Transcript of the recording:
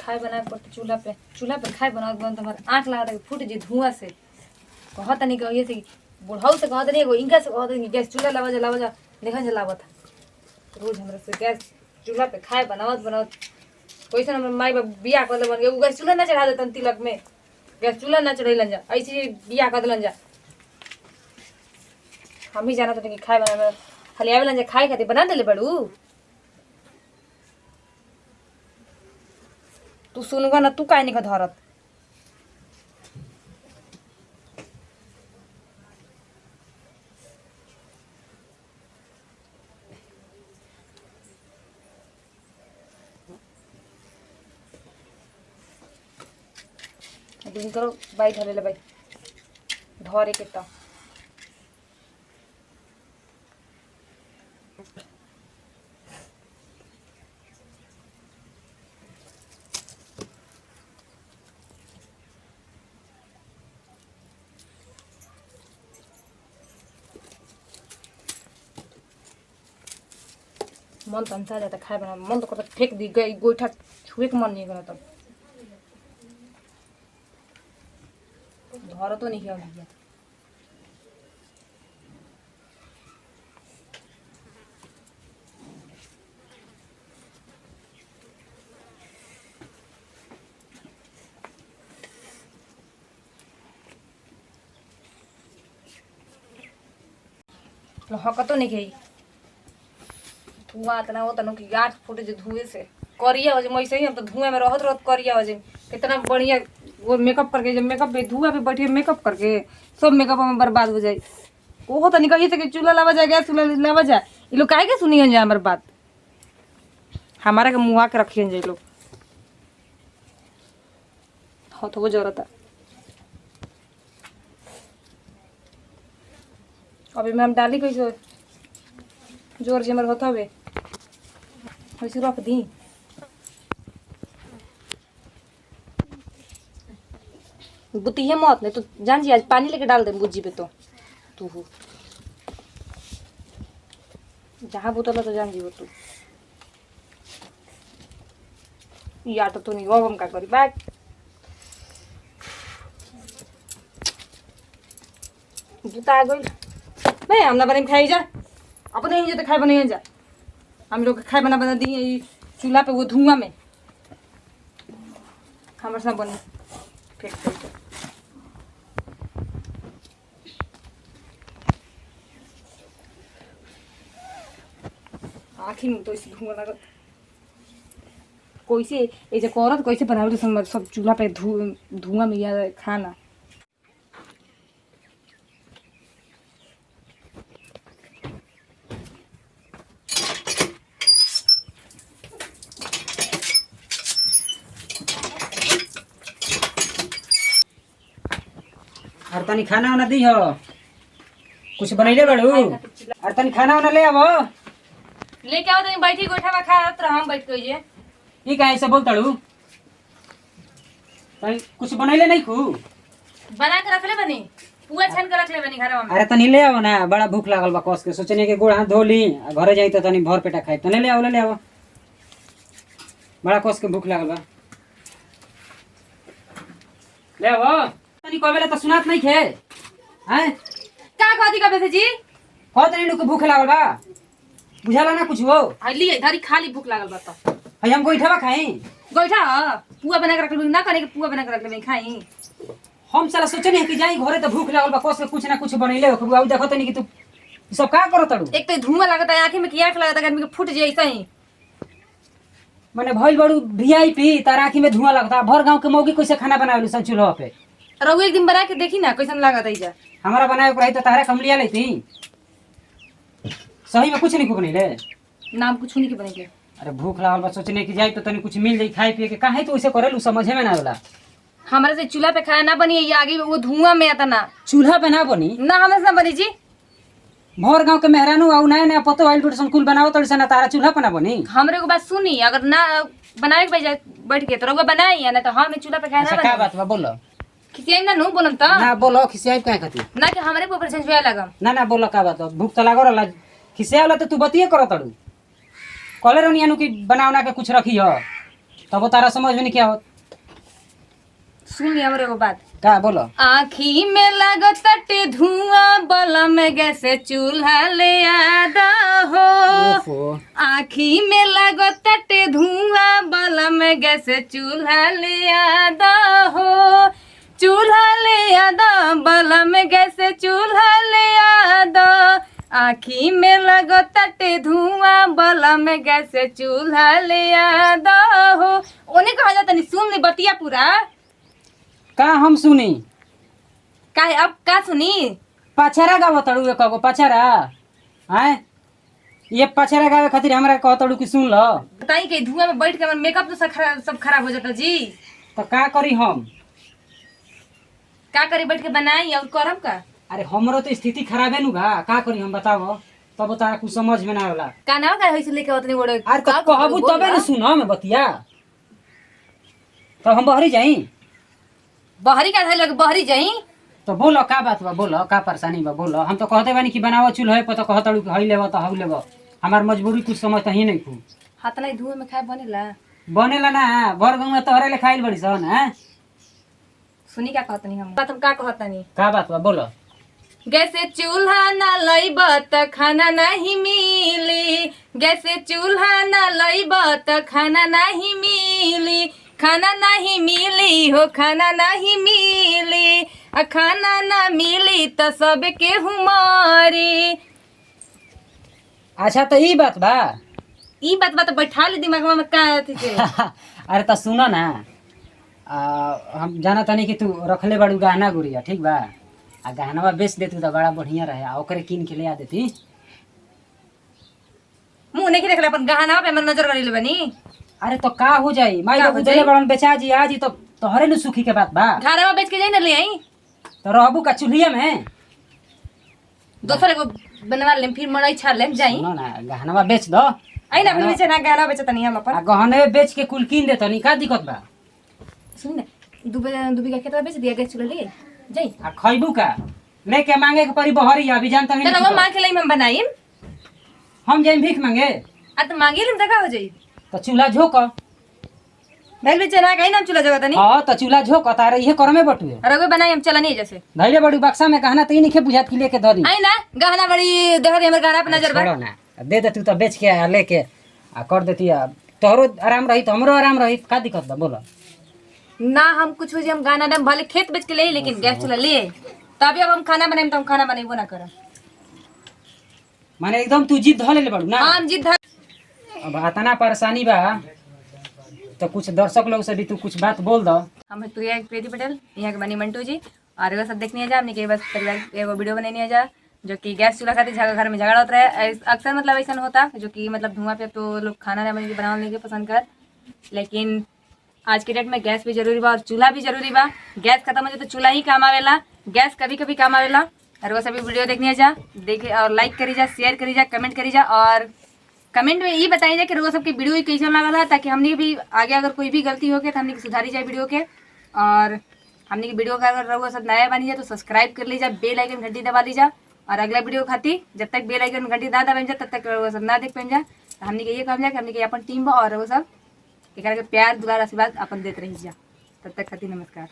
खाए बनाए पड़ते चूल्हा पे खाए बनाओ तो हमारे आँख लगा फूट जी धुआं से कहता नहीं कहिए से बुढ़ाऊ से कहता नहीं इनका से कहता नहीं गैस चूल्हा लावा जा देखा जा लावा था रोज हमारे से गैस चूल्हा पे खाए बनावत कैसे हमारे माई बाप बिया कर बन गए गैस चूल्हा ना चढ़ा देते तिलक में गैस चूल्हा ना चढ़ेलन जा ऐसे बिया कर दिलन जा हम ही जाना तो खाए बना खाली आवेलन जा खाए खातिर बना देले बड़ू तू सुनगा ना तू काहे नहीं का धरत दिन करो बाई धरे ले बाई धरे के तो मन तंसा जाता खाए बना मन तो करता फेंक दी गई गोईठा छुए के मन नहीं करता धर तो नहीं किया हक तो नहीं गई धुआं तना वो तनु की गाठ फूटे जो धुएं से करिया हो जे मैं सही हम तो धुएं में रहत करिया हो जे कितना बढ़िया वो मेकअप करके जब मेकअप पे धुआं पे बैठे मेकअप करके सब मेकअप में बर्बाद हो जाए वो तो निकल ये कि चूल्हा लावा जाए गैस चूल्हा लावा जाए ये लोग काहे के सुनी जाए हमारे बात हमारा के मुँह के रखिए जाए लोग हाँ तो वो जरूरत है अभी मैं हम डाली कैसे जोर जमर होता है वैसे रख दी बुती है मौत नहीं तो जान जी आज पानी लेके डाल दे बुज्जी पे तो तू हो जहाँ बोतल तो जान जी वो तू या तो नहीं वो हम का करी बैग बुता गई नहीं हम ना बने खाई जा अपने ही तो खाए बने जा हम लोग खाए बना दिए चूल्हा पे वो धुआं में हमारे साथ बने फेंक आखिर में तो इसे धुआं लगा कैसे ये जो औरत कैसे बनावे सब चूल्हा पे धुआं में या खाना और तनी खाना वाना दी हो कुछ बनैले बड़ू और तनी खाना वाना ले आवो लेके आओ तो बैठी गोठा में खात रह हम बैठ के ये ई काहे से बोलतड़ू तनी कुछ बनैले नहीं खू बना के रख ले बनी पुआ छान के रख ले बनी घर में अरे तनी ले आवो ना बड़ा भूख लागल बा कस के सोचने के गोड़ हाथ धो ली घरे जाई तो तनी भर पेटा खाई तने ले आवो बड़ा कस के भूख लागल बा ले आवो तनी कहबेला तो सुनात नहीं खे हैं का कहती का बेसे जी कह तनी नु के भूख लागल बा बुझाला ना कुछ हो हली इधर ही खाली भूख लागल बा तो हई हम गोइठा खाई गोइठा पुआ बना के रख ले ना करे के पुआ बना के रख ले खाई हम साला सोचने कि जाई घरे तो भूख लागल बा कस के कुछ ना कुछ बनैले हो अब देखो तनी कि तू सब का करो तड़ू एक तो धुआं लगता है आंखें में की आंख लगता है आदमी के फूट जाए सही माने भइल बड़ू वीआईपी तार आँखी में धुआं लगता भर गांव के मौगी कैसे खाना बनावे सन चूल्हा पे रघु एक दिन बना के देखी ना कैसन लागत है जा हमारा बनाए को रही तो तारा कम लिया लेती सही में कुछ नहीं को बनैले नाम कुछ नहीं के बने के अरे भूख लागल बा सोचने की जाए तो तनी कुछ मिल जाई खाए पिए के काहे तो वैसे करेलू समझे में ना आवेला हमारे से चूल्हा पे खाना बनी ये आगे वो धुआं में आता ना चूल्हा पे ना बनी ना हमें से बनी जी भर गांव के मेहरानू आउ नया नया पतो आइल टूट कुल बनावत तड़ी सन तारा चूल्हा पे ना बनी हमरे को बात सुनी अगर ना बनाए के बैठ बैठ के तो रघु बनाई या ना तो हम चूल्हा पे खाना क्या बनी बात बा बोलो खिसियाई ना नु बोलम त ना बोलो खिसियाई काहे खाती ना कि हमरे पे ऊपर छुआ लगम ना बोलो का बात भूख तो लागो रहला खिसियावला तो तू बतिए करो तड़ू कॉलर नियानु की बनावना के कुछ रखी हो तब वो तारा समझ में नहीं क्या हो। सुन लिया हमरे एगो बात। का बोलो। आँखी में लगताटे धुआं बला में गैसे चूल्हा ले आदा हो। ओफो। आँखी में लगताटे धुआं बला में गैसे चूल्हा ले आदा हो। चूल्हा ले आदा बला में गैसे चूल्हा ले आदा। आँखी में लगताटे धुआं बला में गैसे चूल्हा ले आदा हो। ओने कहा जाता नहीं, सुन ले बतिया पूरा। का हम सुनी का अब का सुनी? पछारा गाव तड़ू एक गो पछारा हैं। ये पछारा गावे खातिर हमरा कह तड़ू कि सुन लो। बताई के धुआं में बैठ के हमर मेकअप तो सब खराब हो जाता जी। तो का करी हम। का करे बैठ के बनाई और करम का? अरे हमरो तो स्थिति खराब है नु का करी हम बताओ। तब तारा कुछ समझ में ना आवेला। का ना का होइसे लेके ओतनी गोड़े। अरे तो कहबू तबे न सुनो मैं बतिया। तब हम बहरी जाई। बहरी का लगे बहरी जाई। तो बोलो का बात बा, बोलो का परेशानी बा, बोलो। हम तो कहते बानी कि बनाओ चूल्हे पर, तो कहतड़ू कि हई लेबो तो हई लेबो। हमार मजबूरी कुछ समझ तो ही नहीं खू। हाथ नहीं धुआं में खाए बनेला। बनेला ना भर गाँव में तोहरे ले खाइल बड़ी सन हैं। सुनी का कहतनी हम बात, हम का कहतनी। का बात बा बोलो। गैसे चूल्हा ना लईब त खाना नहीं मिली। गैसे चूल्हा ना लईब त खाना नहीं मिली। खाना नहीं मिली हो, खाना नहीं मिली। आ खाना ना मिली त सब के हुमारी। अच्छा तो ई बात बा। ई बात बात बैठा ली दिमाग में का अथी के। अरे तो सुनो ना। हम जाना तनी कि तू रखले बड़ू गहना गुड़िया, ठीक बा। आ गहनवा बेच देती तो बड़ा बढ़िया रहे। आ ओकरे कीन के ले आ देती। मुंह नहीं देखले अपन गहना पे मन नजर करी बनी। अरे तो का हो जाई माई का बाबू हो देले जाई? बड़न बेचा जी आज ही तो तोहरे न सुखी के बात बा। घरवा बेच के जाई ना ले आई। तो रहबू का चूल्हिया में। दोसर एगो बनवा लेम, फिर मड़ई छाड़ लेम जाई। सुनो ना गहनवा बेच दो। आई ना बेचे ना गहना बेचतनी हम अपन। आ गहने बेच के कुल कीन देतो नी का दिक्कत बा। सुन ना दुबी का खेतवा बेच दिया, गैस चूल्हा ले जाई। आ खइबू का लेके मांगे के परी बहरी अभी जानता नहीं। चलो वो मांग के लई हम बनाई। हम जाई भीख मांगे। आ तो मांगे लेम त का हो जाई। तो चूल्हा झोक। दाल बेचे ना कहीं ना चूल्हा जगह तनी। हां तो चूल्हा झोक तारे इहे कर में बटुए। रगो बनाई हम चला नहीं जैसे। धैले बड़ी बक्सा में गहना तो नहीं खे बुझात कि लेके धरी। आई ना गहना बड़ी देहरी हमर गहना पे नजर बा। छोड़ो ना दे दे तू तो बेच के आ लेके आ कर देती। तोहरो आराम रही तो हमरो आराम रही। का दिक्कत बा बोलो। ना हम कुछ हो जे हम गहना दम भले खेत बेच के ले, लेकिन गैस चूल्हा ले आई। तभी अब हम खाना बनाएम, तो हम खाना बनाइबो ना करब। माने एकदम तू जिद धले ले बड़ू ना। हम जिद धर। अब इतना परेशानी बा तो कुछ दर्शक लोग से भी तू कुछ बात बोल दो। हम प्रिया प्रीति पटेल, यहाँ के बनी मंटू जी। और एगो सब देखनी है जा हमने के बस परिवार एगो वीडियो बनानी है जा, जो कि गैस चूल्हा खातिर घर में झगड़ा होता है। अक्सर मतलब ऐसा होता जो कि मतलब धुआं पे तो लोग खाना ना बना बनाने नहीं के पसंद कर। लेकिन आज के डेट में गैस भी जरूरी बा और चूल्हा भी जरूरी बा। गैस खत्म हो जाए तो चूल्हा ही काम आवेला। गैस कभी कभी काम आवेला। और वो सभी वीडियो देखनी है जा, देखे और लाइक करी जा, शेयर करी जा, कमेंट करी जा। और कमेंट में ये बताइए जा कि रोज सबकी वीडियो कैसा लगा, ताकि हमने भी आगे अगर कोई भी गलती हो गई तो हमने सुधारी जाए वीडियो के। और हमने की वीडियो का अगर रहुआ सब नया बनी जाए तो सब्सक्राइब कर लीजिए, बेल आइकन घंटी दबा लीजिए। और अगला वीडियो खाती जब तक बेल आइकन घंटी ना दबाई जा तब तक रहुआ सब ना देख पाएं जा। तो हमने के ये कहम जा कि हमने के अपन टीम बा और वो सब एक प्यार दुलार आशीर्वाद अपन देते रही जा। तब तक खाती नमस्कार।